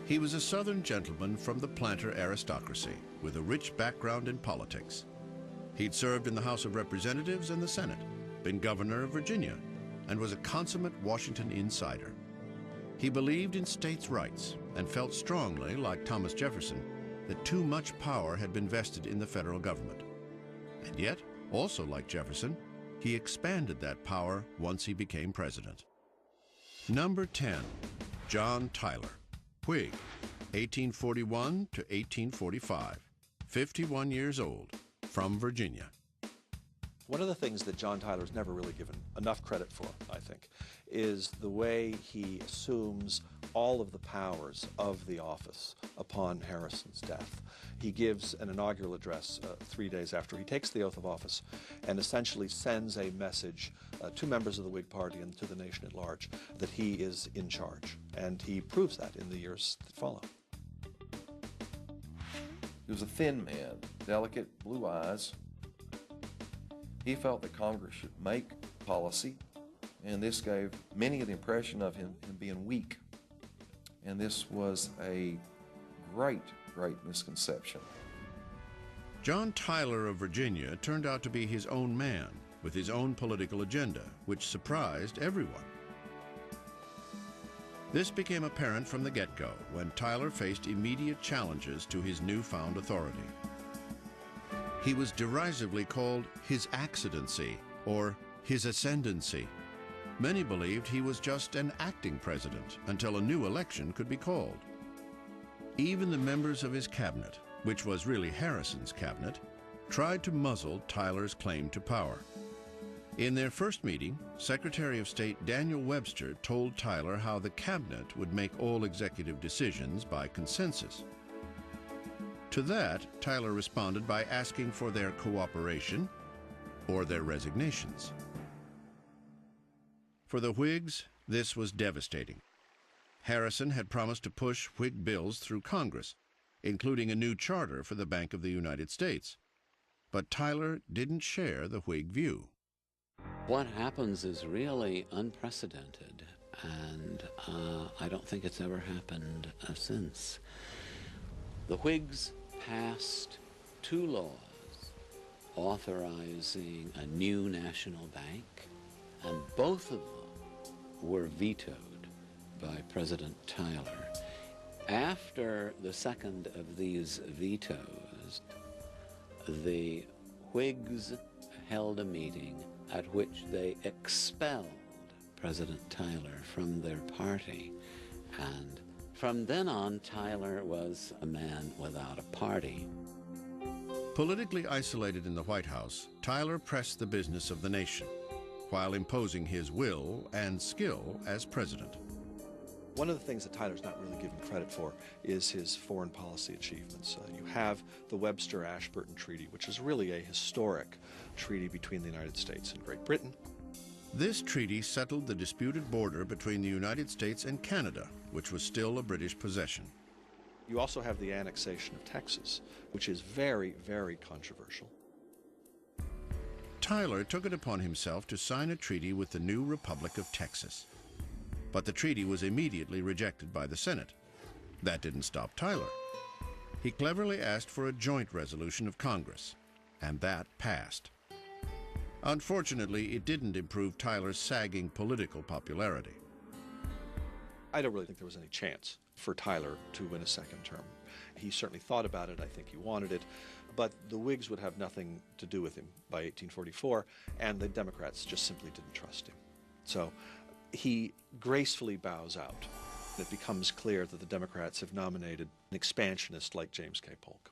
He was a Southern gentleman from the planter aristocracy with a rich background in politics. He'd served in the House of Representatives and the Senate, been governor of Virginia, and was a consummate Washington insider. He believed in states' rights and felt strongly, like Thomas Jefferson, that too much power had been vested in the federal government. And yet, also like Jefferson, he expanded that power once he became president. Number 10, John Tyler, Whig, 1841 to 1845, 51 years old, from Virginia. One of the things that John Tyler's never really given enough credit for, I think, is the way he assumes all of the powers of the office upon Harrison's death. He gives an inaugural address 3 days after he takes the oath of office and essentially sends a message to members of the Whig Party and to the nation at large that he is in charge. And he proves that in the years that follow. He was a thin man, delicate, blue eyes. He felt that Congress should make policy, and this gave many the impression of him being weak. And this was a great misconception. John Tyler of Virginia turned out to be his own man with his own political agenda, which surprised everyone. This became apparent from the get-go when Tyler faced immediate challenges to his newfound authority. He was derisively called His Accidency or His Ascendancy. Many believed he was just an acting president until a new election could be called. Even the members of his cabinet, which was really Harrison's cabinet, tried to muzzle Tyler's claim to power. In their first meeting, Secretary of State Daniel Webster told Tyler how the cabinet would make all executive decisions by consensus. To that, Tyler responded by asking for their cooperation or their resignations. For the Whigs, this was devastating. Harrison had promised to push Whig bills through Congress, including a new charter for the Bank of the United States. But Tyler didn't share the Whig view. What happens is really unprecedented, and I don't think it's ever happened since. The Whigs passed 2 laws authorizing a new national bank, and both of them were vetoed by President Tyler. After the second of these vetoes, the Whigs held a meeting at which they expelled President Tyler from their party, and from then on, Tyler was a man without a party. Politically isolated in the White House, Tyler pressed the business of the nation, while imposing his will and skill as president. One of the things that Tyler's not really given credit for is his foreign policy achievements. You have the Webster-Ashburton Treaty, which is really a historic treaty between the United States and Great Britain. This treaty settled the disputed border between the United States and Canada, which was still a British possession. You also have the annexation of Texas, which is very controversial. Tyler took it upon himself to sign a treaty with the new Republic of Texas. But the treaty was immediately rejected by the Senate. That didn't stop Tyler. He cleverly asked for a joint resolution of Congress, and that passed. Unfortunately, it didn't improve Tyler's sagging political popularity. I don't really think there was any chance for Tyler to win a second term. He certainly thought about it. I think he wanted it. But the Whigs would have nothing to do with him by 1844, and the Democrats just simply didn't trust him. So he gracefully bows out. It becomes clear that the Democrats have nominated an expansionist like James K. Polk.